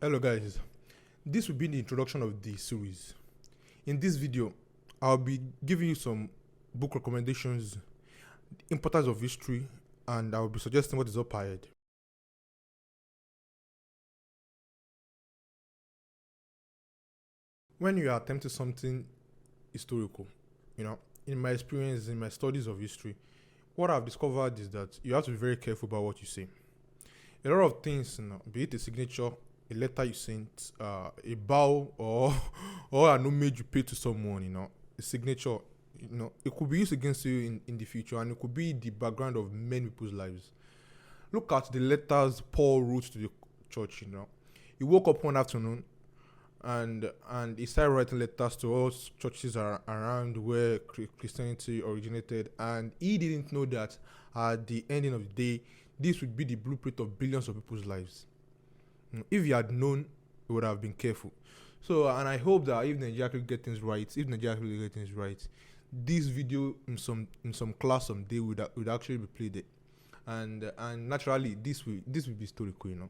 Hello guys, this will be the introduction of the series. In this video, I'll be giving you some book recommendations, the importance of history, and I'll be suggesting what is up ahead. When you are attempting something historical, in my experience, in my studies of history, what I've discovered is that you have to be very careful about what you say. A lot of things, be it a signature, a letter you sent, a bow, or or an homage you pay to someone, a signature, it could be used against you in the future, and it could be the background of many people's lives. Look at the letters Paul wrote to the church. He woke up one afternoon and he started writing letters to all churches around where Christianity originated, and he didn't know that at the ending of the day, this would be the blueprint of billions of people's lives. If he had known, he would have been careful. So, and I hope that if Nigeria could get things right, this video in some class someday would actually be played there. And naturally, this will be historical.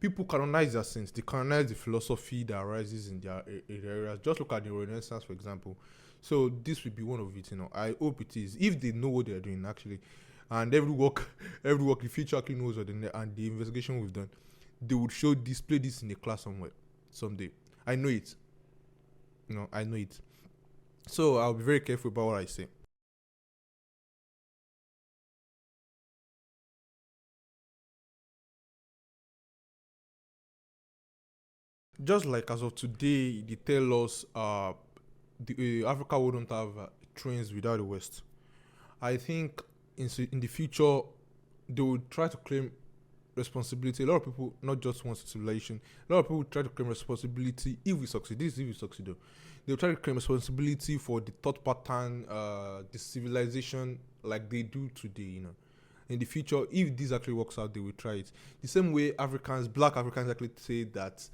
People canonize their sins. They canonize the philosophy that arises in their areas. Just look at the Renaissance, for example. So this will be one of it. I hope it is, if they know what they're doing actually, and every work, the future actually knows what and the investigation we've done, they would display this in a class somewhere someday. I know it. I know it. So I'll be very careful about what I say. Just like as of today, they tell us Africa wouldn't have trains without the West. I think in the future they would try to claim responsibility. A lot of people, not just one civilization, a lot of people try to claim responsibility if we succeed. This is if we succeed though. They'll try to claim responsibility for the thought pattern, the civilization like they do today, In the future, if this actually works out, they will try it. The same way black Africans actually say that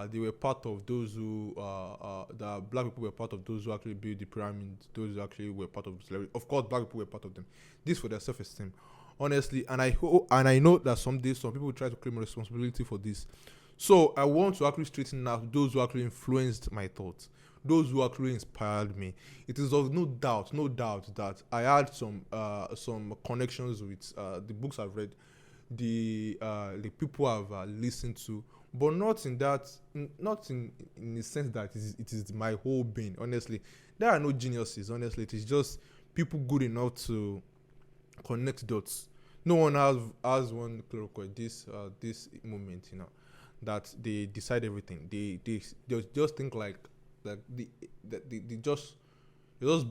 they were part of those who, the black people were part of those who actually built the pyramids, those who actually were part of slavery. Of course, black people were part of them. This for their self-esteem. Honestly, and I know that someday some people will try to claim responsibility for this. So I want to actually straighten out those who actually influenced my thoughts, those who actually inspired me. It is of no doubt that I had some connections with the books I've read, the people I've listened to, but not in the sense that it is my whole being. Honestly, there are no geniuses. Honestly, it is just people good enough to connect dots. No one has one clear this moment, that they decide everything. They just think like they just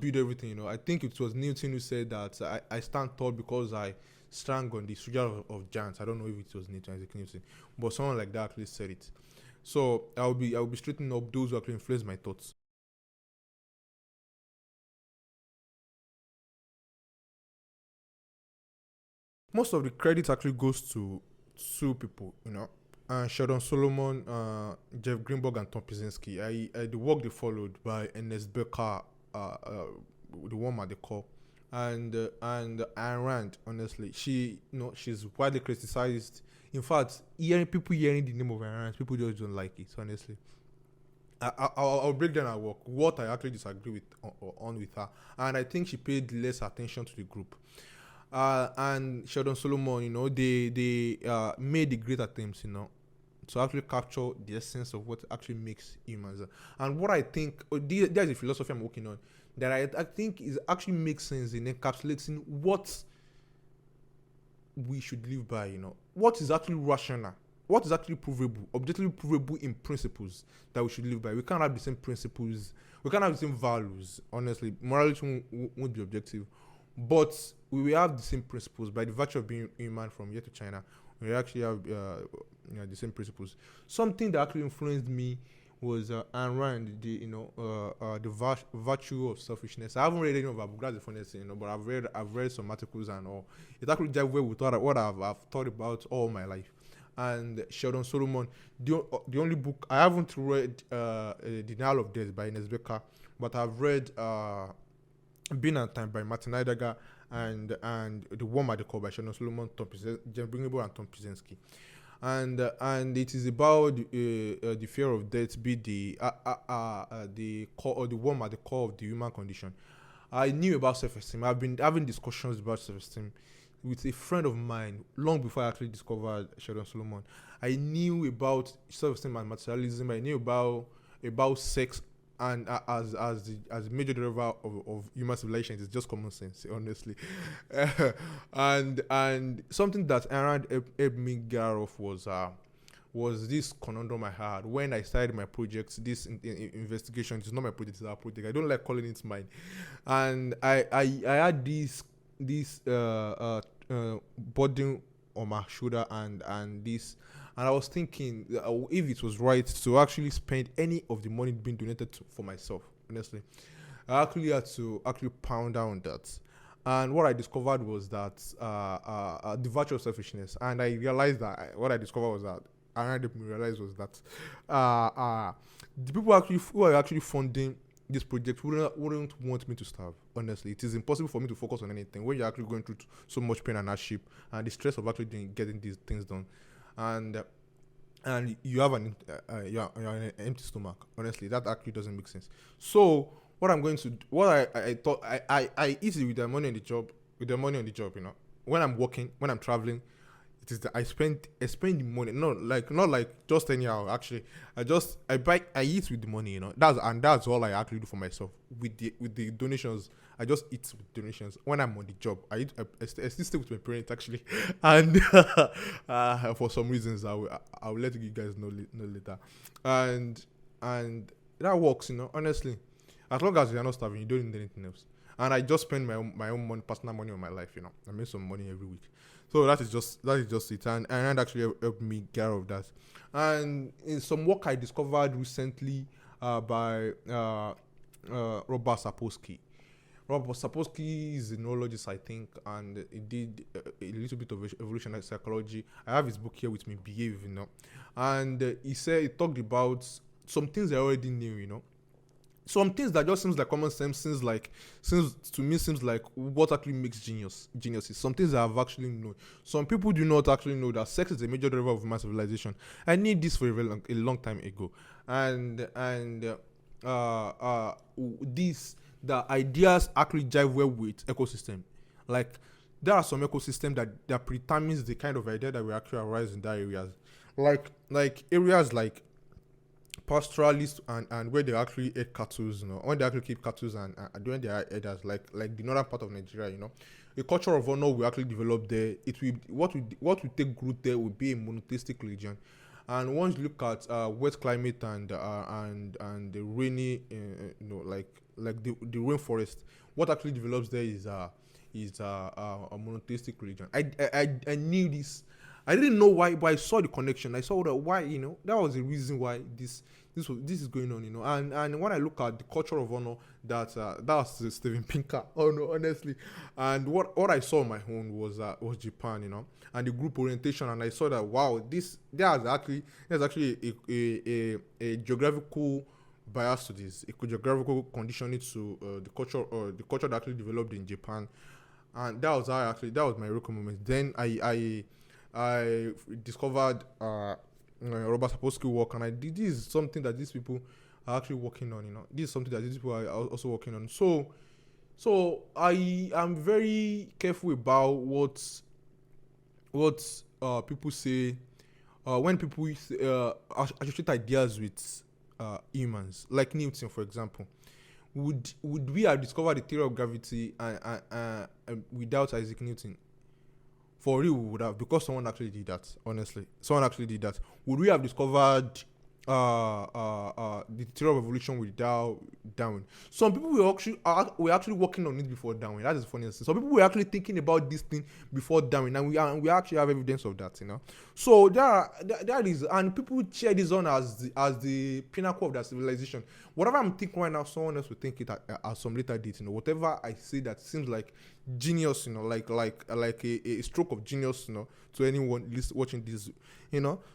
build everything. I think it was Newton who said that I stand tall because I sprang on the shoulder of giants. I don't know if it was Newton, but someone like that actually said it. So I'll be straightening up those who actually influence my thoughts. Most of the credit actually goes to two people, Sheldon Solomon, Jeff Greenberg, and Tom Pizinski. The work they followed by Ernest Becker, the one at the core, and Ayn Rand. Honestly, she's widely criticized. In fact, hearing the name of Ayn Rand, people just don't like it. Honestly, I'll break down her work, what I actually disagree with on with her, and I think she paid less attention to the group. And Sheldon Solomon, they made the great attempts, to actually capture the essence of what actually makes humans. And what I think, there's a philosophy I'm working on that I think is actually makes sense in encapsulating what we should live by. What is actually rational, what is actually provable, objectively provable in principles that we should live by. We can't have the same principles, we can't have the same values. Honestly, morality won't be objective, but we will have the same principles by the virtue of being human from here to China. We actually have the same principles. Something that actually influenced me was Ayn Rand, the virtue of selfishness. I haven't read any of her books, that's the funniest thing, but I've read some articles and all. It actually jive well with what I've thought about all my life. And Sheldon Solomon, the only book I haven't read, Denial of Death by Ernest Becker, but I've read Been and Time by Martin Heidegger, and the one at the core by Sheldon Solomon, Tom Pizinski, and Tom Pizinski. and it is about the fear of death, be the core or the worm at the core of the human condition. I knew about self-esteem. I've been having discussions about self-esteem with a friend of mine long before I actually discovered Sheldon Solomon. I knew about self-esteem and materialism. I knew about sex, and as a major driver of human civilization, it's just common sense, honestly. And something that Aaron helped me get out of was this conundrum I had when I started my project. This investigation, it's not my project, it's our project. I don't like calling it mine. And I had this burden on my shoulder, and I was thinking if it was right to actually spend any of the money being donated for myself. Honestly, I actually had to actually pound down that. And what I discovered was that the virtue of selfishness. And I realized that what I discovered was that I realized was that the people actually who are actually funding this project wouldn't want me to starve. Honestly, it is impossible for me to focus on anything when you're actually going through so much pain and hardship and the stress of actually getting these things done, and you have you're an empty stomach. Honestly, that actually doesn't make sense. So what I thought I eat it with the money on the job, when I'm working, when I'm traveling. It is that I spend the money, not like just anyhow. Actually, I eat with the money, that's all I actually do for myself with the donations. I just eat with donations. When I'm on the job, I still stay with my parents actually, and for some reasons I will let you guys know later, and that works, honestly. As long as you're not starving, you don't need anything else. And I just spend my own money, personal money on my life. I make some money every week. So that is just it, and that actually helped me get out of that. And in some work I discovered recently by Robert Sapolsky. Robert Sapolsky is a neurologist, I think, and he did a little bit of evolutionary psychology. I have his book here with me, Behave, and he talked about some things I already knew. Some things that just seems like common sense, seems like what actually makes geniuses. Some things I've actually known. Some people do not actually know that sex is a major driver of human civilization. I knew this for a long time ago, and the ideas actually jive well with ecosystem. Like there are some ecosystem that predetermines the kind of idea that will actually arise in that areas. Like areas like pastoralists and where they actually eat cattle, when they actually keep cattle and doing their elders, like the northern part of Nigeria, a culture of honor will actually develop there. It will what will take root there will be a monotheistic religion. And once you look at wet climate and the rainy, like the rainforest, what actually develops there is a monotheistic religion. I knew this. I didn't know why, but I saw the connection. I saw that why, that was the reason why this is going on, and when I look at the culture of honor, that's Steven Pinker. Oh no, honestly, and what I saw on my own was Japan, and the group orientation, and I saw that wow, there's actually a geographical bias to this, a geographical conditioning to the culture that actually developed in Japan, and that was my real moment. Then I discovered Robert Sapolsky work, and this is something that these people are actually working on. This is something that these people are also working on. So I am very careful about what people say when people associate ideas with humans, like Newton, for example. Would we have discovered the theory of gravity without Isaac Newton? For real, we would have, because someone actually did that. Honestly, someone actually did that. Would we have discovered the theory of evolution without Darwin? Some people were actually working on it before Darwin. That is the funniest thing. Some people were actually thinking about this thing before Darwin, and we actually have evidence of that. So that is, and people cheer this on as the pinnacle of their civilization. Whatever I'm thinking right now, someone else will think it at some later date. Whatever I say that seems like genius, like a stroke of genius, to anyone watching this,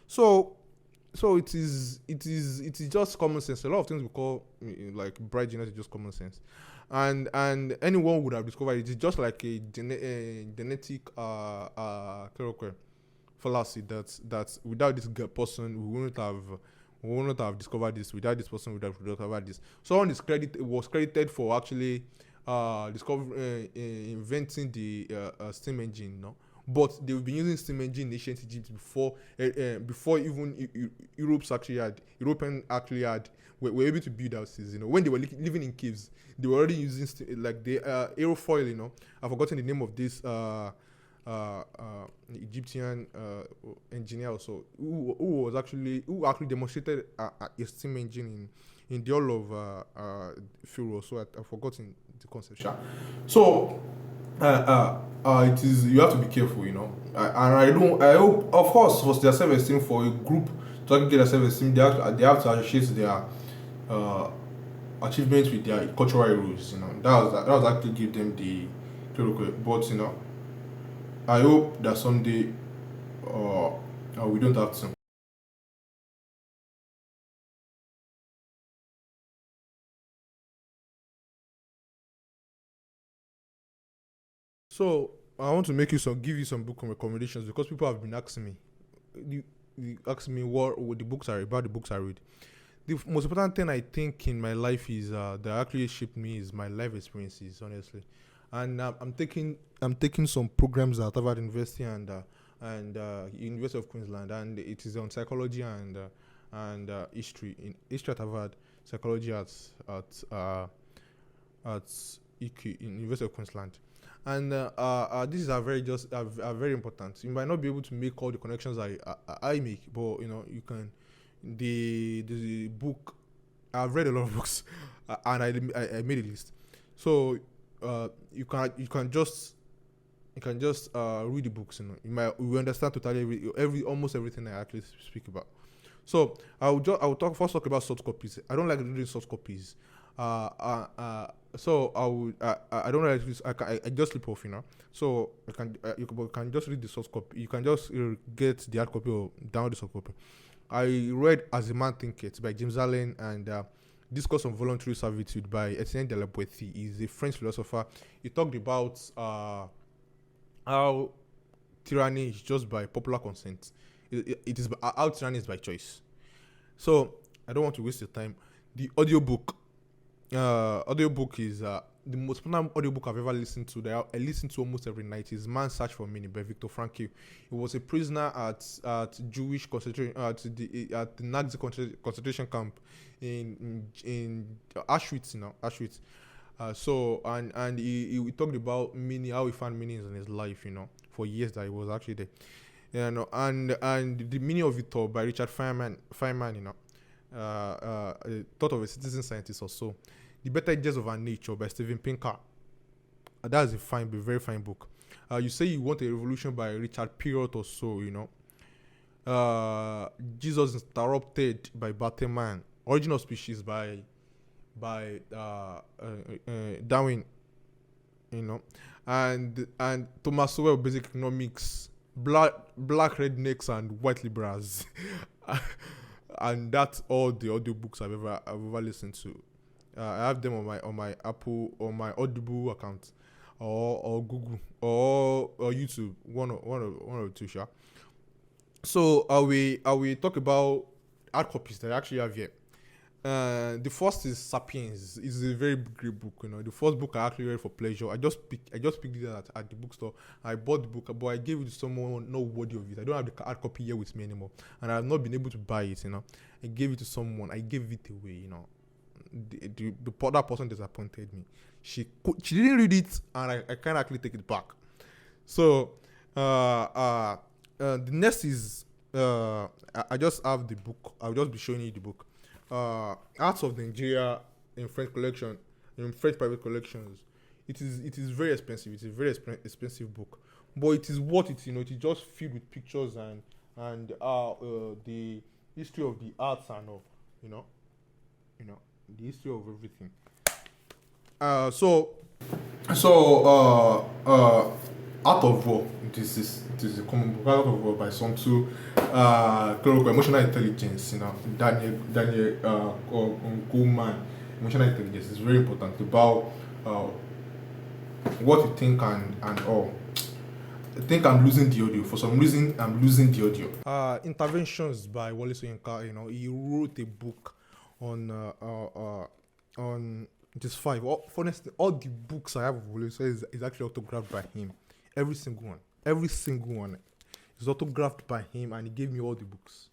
So it is just common sense. A lot of things we call like bright genius is just common sense, and anyone would have discovered it. It's just like a genetic fallacy that without this person we wouldn't have discovered this. Without this person, we would have discovered this. Someone was credited for actually inventing the steam engine, no? But they've been using steam engine in ancient Egypt before even European actually had were able to build houses. When they were living in caves, they were already using like the aerofoil. I've forgotten the name of this uh, uh, Egyptian engineer also who actually demonstrated a steam engine in the all of Pharaoh. So I've forgotten the concept. Sha. So it is you have to be careful, and I hope, of course, for their self-esteem, for a group to actually get their self-esteem, they have to associate their uh, achievements with their cultural heroes. That was actually give them the credit. But I hope that someday we don't have to. So I want to give you some book recommendations because people have been asking me. You ask me what the books are about. The books I read. The most important thing I think in my life is that actually shaped me is my life experiences, honestly. And I'm taking some programs at Harvard University and University of Queensland, and it is on psychology and history. In history at Harvard, psychology at EQ in University of Queensland. And this is a very just very important. You might not be able to make all the connections I make, but you can. The book, I've read a lot of books, and I made a list. So you can just read the books. You understand totally every almost everything I actually speak about. So I will talk about soft copies. I don't like reading soft copies. So I don't like this. I just slip off. So you can just read the soft copy. You can just get the hard copy or download the soft copy. I read As a Man Thinketh by James Allen and Discourse on Voluntary Servitude by Etienne de la Boétie. He's a French philosopher. He talked about how tyranny is just by popular consent. It is how tyranny is by choice. So I don't want to waste your time. The audiobook is the most popular audiobook I've ever listened to. That I listen to almost every night. Is Man's Search for Meaning by Viktor Frankl. He was a prisoner at Jewish concentration at the Nazi concentration camp in Auschwitz. Auschwitz. So he talked about meaning, how he found meanings in his life. For years that he was actually there. And the meaning of it all by Richard Feynman. Thought of a citizen scientist or so. The Better Edges of Our Nature by Steven Pinker. That is a very fine book. You say you want a revolution by Richard Perrott or so, Jesus Interrupted by Barteman. Origin of Species by Darwin, and Thomas Sowell, Basic Economics, Black Rednecks and White Liberals. And that's all the audiobooks I've ever listened to. I have them on my Apple or my Audible account, or Google or YouTube. One or two, sure. So I will talk about hard copies that I actually have here. The first is Sapiens. It's a very great book. The first book I actually read for pleasure. I just picked it at the bookstore. I bought the book, but I gave it to someone not worthy of it. I don't have the hard copy here with me anymore, and I have not been able to buy it. I gave it to someone. I gave it away. That person disappointed me. She didn't read it, and I can't actually take it back. So the next is I just have the book. I'll just be showing you the book. Arts of Nigeria in French private collections. It is very expensive. It's a very expensive book, but it is worth it. It is just filled with pictures and the history of the arts and all. The history of everything. Art of War. It is a common book. Art of War by Sun Tzu. Emotional Intelligence. Daniel Goleman. Emotional intelligence is very important about what you think and all. I think I'm losing the audio. For some reason, I'm losing the audio. Interventions by Wole Soyinka. He wrote a book on just five. Honestly, all the books I have of Wole Soyinka is actually autographed by him. Every single one. Every single one is autographed by him, and he gave me all the books.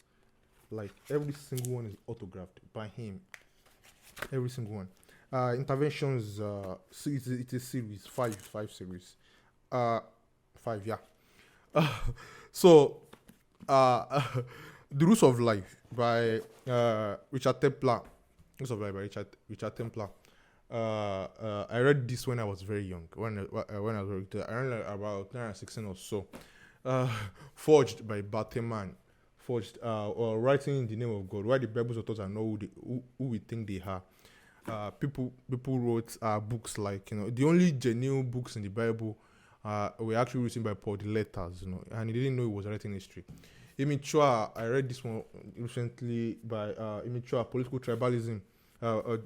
Like every single one is autographed by him. Every single one. Interventions. It's a series. Five series. Five, yeah. So, The Roots of Life by Richard Templar. Roots of Life by Richard Templar. I read this when I was very young. When I was very young. I read about 2016 or so. Forged by Barteman. Forged, or writing in the name of God. Why the Bible's authors are not who we think they are. People wrote books like, the only genuine books in the Bible were actually written by Paul, the letters, and he didn't know he was writing history. Immature, I read this one recently by Immature, Political Tribalism,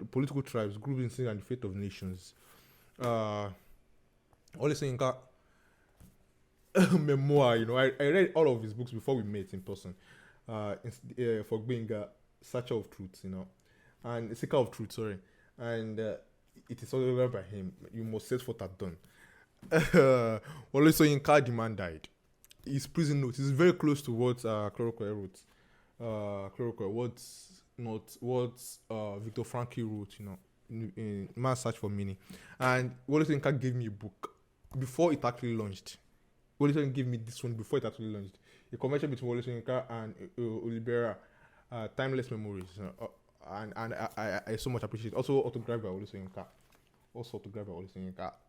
Political Tribes, Groups in Sin and the Fate of Nations. Wole Soyinka memoir, I read all of his books before we met in person. For being a searcher of truth, and a seeker of truth, sorry. And it is all over by him. You must set forth at dawn. Wole Soyinka, the man died. His prison notes is very close to what Chloroquine wrote. Chloroquine, what Viktor Frankl wrote, in Man's Search for Meaning. And Wole Soyinka gave me a book before it actually launched. Wole Soyinka gave me this one before it actually launched. A convention between Wole Soyinka and Olibera, Timeless Memories. And I so much appreciate it. Also autographed by Wole Soyinka.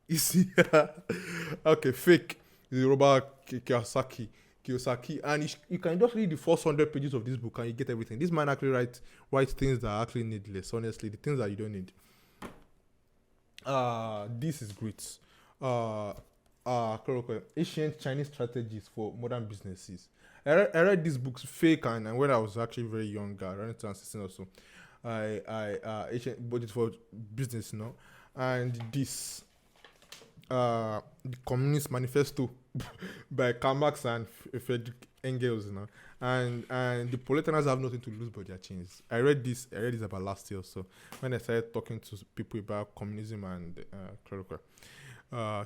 You see, okay, fake. The Yoruba Kiyosaki, and you can just read the first 100 pages of this book and you get everything. This man actually writes things that are actually needless. Honestly, the things that you don't need. This is great. Ancient Chinese Strategies for Modern Businesses. I read these books fake, and when I was actually very young, around 2016 or so. Ancient Budget for Business, and this the Communist Manifesto by Karl Marx and Friedrich Engels, and the proletarians have nothing to lose but their chains. I read this about last year or so when I started talking to people about communism and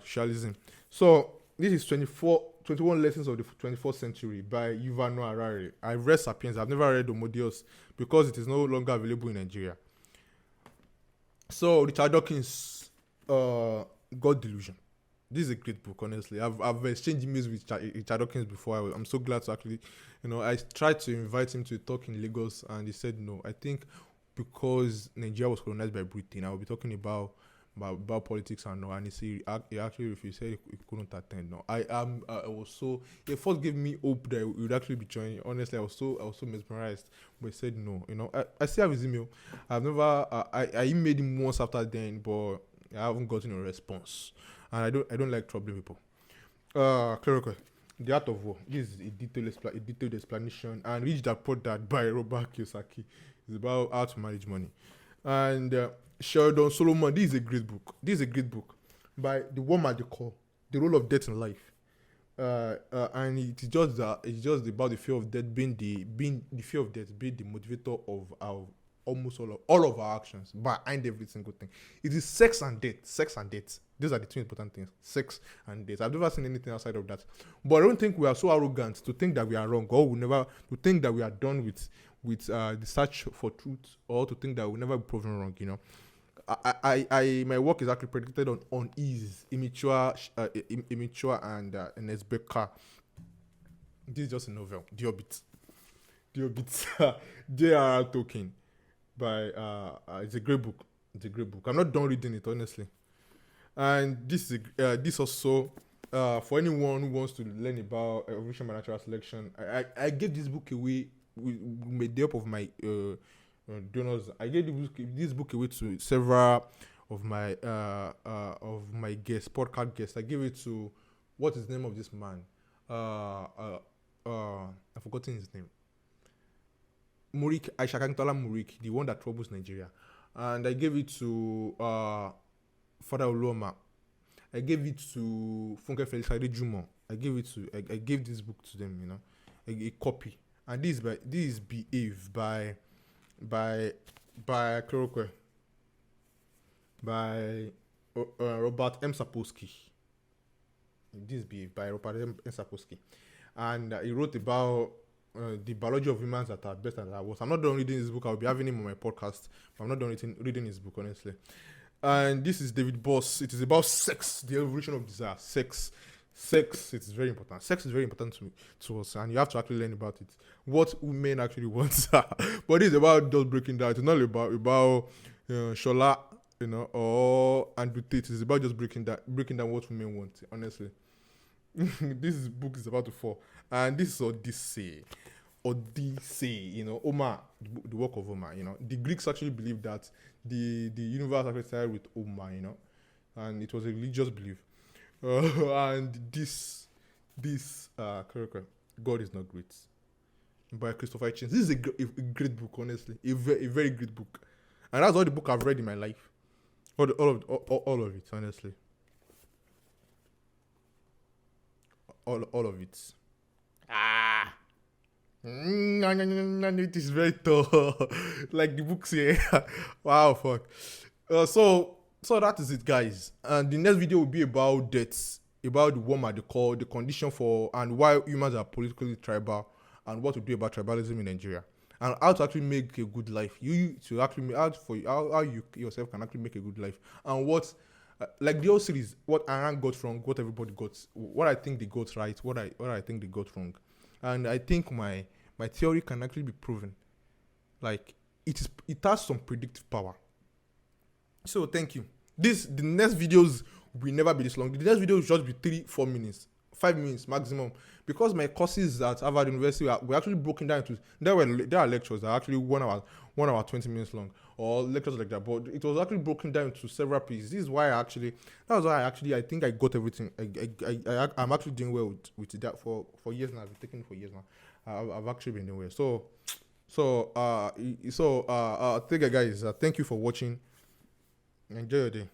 socialism. So this is 21 Lessons of the 24th Century by Yuval Noah Harari. I've read Sapiens. I've never read Homo Deus because it is no longer available in Nigeria. So Richard Dawkins, God Delusion. This is a great book, honestly. I've exchanged emails with Richard Dawkins before. I'm so glad to actually, I tried to invite him to a talk in Lagos, and he said no. I think because Nigeria was colonized by Britain, I will be talking about politics and all, and he actually refused. He said he couldn't attend. No, I was so. It first gave me hope that he would actually be joining. Honestly, I was so mesmerized, but he said no. I still have his email. I've never. I emailed him once after then, but I haven't gotten a response, and I don't like troubling people. Clerical. The Art of War. This is a detailed explanation, and Rich Dad Poor Dad by Robert Kiyosaki. It's about how to manage money. And Sheldon Solomon. This is a great book by the woman they call The Role of Death in Life. And it's just about the fear of death being the fear of death being the motivator of our almost all of our actions behind every single thing. It is sex and death. These are the two important things: sex and death. I've never seen anything outside of that. But I don't think we are so arrogant to think that we are wrong, or to think that we are done with the search for truth, or to think that we'll never be proven wrong. My work is actually predicated on ease, immature and Nesbeka. This is just a novel, The Hobbit, J.R.R. Tolkien. By it's a great book. I'm not done reading it, honestly. And this also for anyone who wants to learn about evolution by natural selection. I gave this book away with the help of my donors. I gave this book away to several of my podcast guests. I gave it to, what is the name of this man? I've forgotten his name. Murik, Aisha Kantola Murik, the one that troubles Nigeria. And I gave it to Father Oloma. I gave it to Funke Felix Jumo. I gave this book to them, a copy. And this is Behave by Kurokwe, by Robert M. Sapolsky. This Behave by Robert M. Sapolsky. And he wrote about the biology of humans that are best and that are worst. I'm not done reading this book. I'll be having him on my podcast, but I'm not done reading his book, honestly. And this is David Boss. It is about sex, the evolution of desire. Sex. It's very important. Sex is very important to us, and you have to actually learn about it. What women actually want. But it's about just breaking down. It's not about Shola, or Andrew Tate. It's about just breaking down what women want, honestly. This book is about to fall. And this is Odyssey, Omar, the work of Omar, The Greeks actually believed that the universe actually started with Omar, and it was a religious belief. And this character, God is Not Great, by Christopher Hitchens. This is a great book, honestly, a very great book, and that's all the book I've read in my life. All of it, honestly, all of it. It is very tough. Like the books here. Wow, fuck. So that is it, guys. And the next video will be about deaths, about the warm at the core, the condition for, and why humans are politically tribal, and what to do about tribalism in Nigeria, and how to actually make a good life. How you yourself can actually make a good life, and what, like the whole series, what Aran got wrong, what everybody got, what I think they got right, what I think they got wrong, and I think my theory can actually be proven. Like it has some predictive power. So thank you. The next videos will never be this long. The next video will just be 3-4 minutes, 5 minutes maximum, because my courses at Harvard University were actually broken down into there are lectures that are actually 1 hour 20 minutes long, or lectures like that, but it was actually broken down into several pieces. This is why I think I got everything. I'm actually doing well with that for years now. I've been taking it for years now. I've actually been doing well. So thank you guys. Thank you for watching. Enjoy your day.